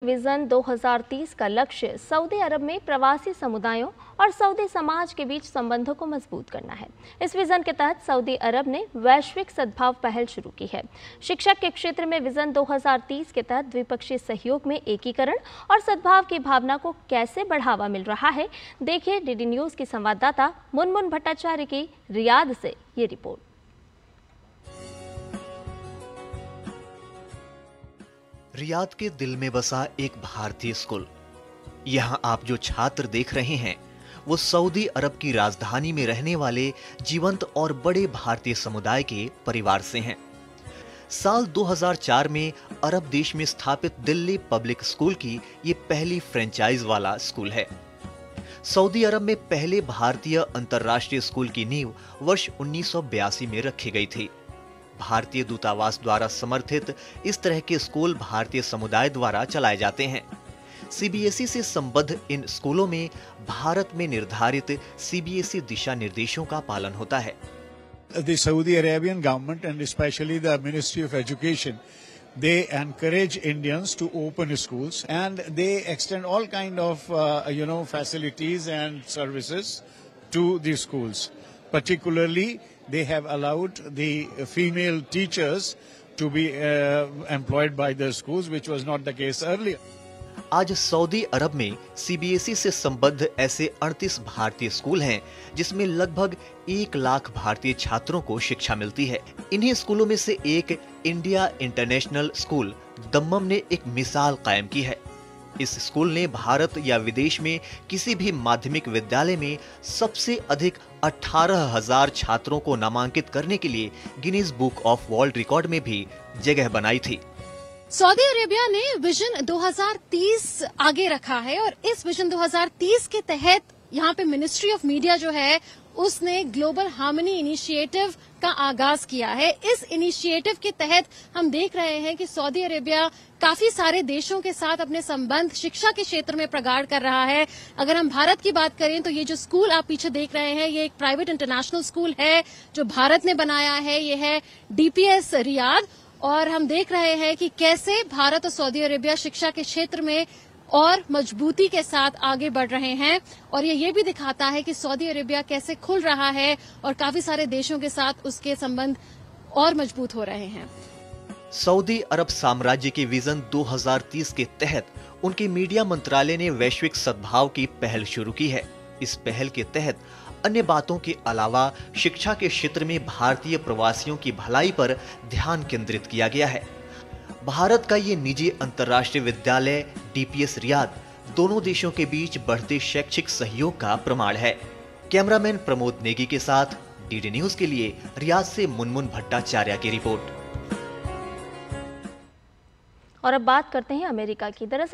Vision 2030 का लक्ष्य Saudi अरब में प्रवासी समुदायों और सऊदी समाज के बीच संबंधों को मजबूत करना है। इस विजन के तहत सऊदी अरब ने वैश्विक सद्भाव पहल शुरू की है। शिक्षा के क्षेत्र में विजन 2030 के तहत द्विपक्षीय सहयोग में एकीकरण और सद्भाव की भावना को कैसे बढ़ावा मिल रहा है, देखिए डीडी न्यूज की संवाददाता मुनमुन भट्टाचार्य की रियाद से ये रिपोर्ट। रियाद के दिल में बसा एक भारतीय स्कूल। यहां आप जो छात्र देख रहे हैं वो सऊदी अरब की राजधानी में रहने वाले जीवंत और बड़े भारतीय समुदाय के परिवार से हैं। साल 2004 में अरब देश में स्थापित दिल्ली पब्लिक स्कूल की ये पहली फ्रेंचाइज वाला स्कूल है। सऊदी अरब में पहले भारतीय अंतर्राष्ट्रीय स्कूल की नींव वर्ष 1982 में रखी गई थी। भारतीय दूतावास द्वारा समर्थित इस तरह के स्कूल भारतीय समुदाय द्वारा चलाए जाते हैं। सीबीएसई से संबद्ध इन स्कूलों में भारत में निर्धारित सीबीएसई दिशा निर्देशों का पालन होता है। The Saudi Arabian government and especially the Ministry of Education, they encourage Indians to open schools and they extend all kind of facilities and services to the schools. Particularly, they have allowed the female teachers to be employed by the schools, which was not the case earlier. आज Saudi अरब में CBSE से संबद्ध ऐसे 38 भारतीय school हैं, जिसमें लगभग 1 लाख भारतीय छात्रों को शिक्षा मिलती है। इन्हीं स्कूलों में से एक इंडिया इंटरनेशनल स्कूल दम्मम ने एक मिसाल कायम की है। इस स्कूल ने भारत या विदेश में किसी भी माध्यमिक विद्यालय में सबसे अधिक 18,000 छात्रों को नामांकित करने के लिए Guinness book of world record में भी जगह बनाई थी। सऊदी अरेबिया ने विजन 2030 आगे रखा है और इस विजन 2030 के तहत यहाँ पे मिनिस्ट्री ऑफ मीडिया जो है उसने ग्लोबल हार्मनी इनिशिएटिव का आगाज किया है। इस इनिशिएटिव के तहत हम देख रहे हैं कि सऊदी अरेबिया काफी सारे देशों के साथ अपने संबंध शिक्षा के क्षेत्र में प्रगाढ़ कर रहा है। अगर हम भारत की बात करें तो ये जो स्कूल आप पीछे देख रहे हैं ये एक प्राइवेट इंटरनेशनल स्कूल है जो भारत ने बनाया है। ये है डीपीएस रियाद और हम देख रहे हैं कि कैसे भारत और सऊदी अरेबिया शिक्षा के क्षेत्र में और मजबूती के साथ आगे बढ़ रहे हैं और ये भी दिखाता है कि सऊदी अरेबिया कैसे खुल रहा है और काफी सारे देशों के साथ उसके संबंध और मजबूत हो रहे हैं। सऊदी अरब साम्राज्य के विजन 2030 के तहत उनके मीडिया मंत्रालय ने वैश्विक सद्भाव की पहल शुरू की है। इस पहल के तहत अन्य बातों के अलावा शिक्षा के क्षेत्र में भारतीय प्रवासियों की भलाई पर ध्यान केंद्रित किया गया है। भारत का ये निजी अंतर्राष्ट्रीय विद्यालय डीपीएस रियाद दोनों देशों के बीच बढ़ते शैक्षिक सहयोग का प्रमाण है। कैमरामैन प्रमोद नेगी के साथ डीडी न्यूज के लिए रियाद से मुनमुन भट्टाचार्य की रिपोर्ट। और अब बात करते हैं अमेरिका की। दरअसल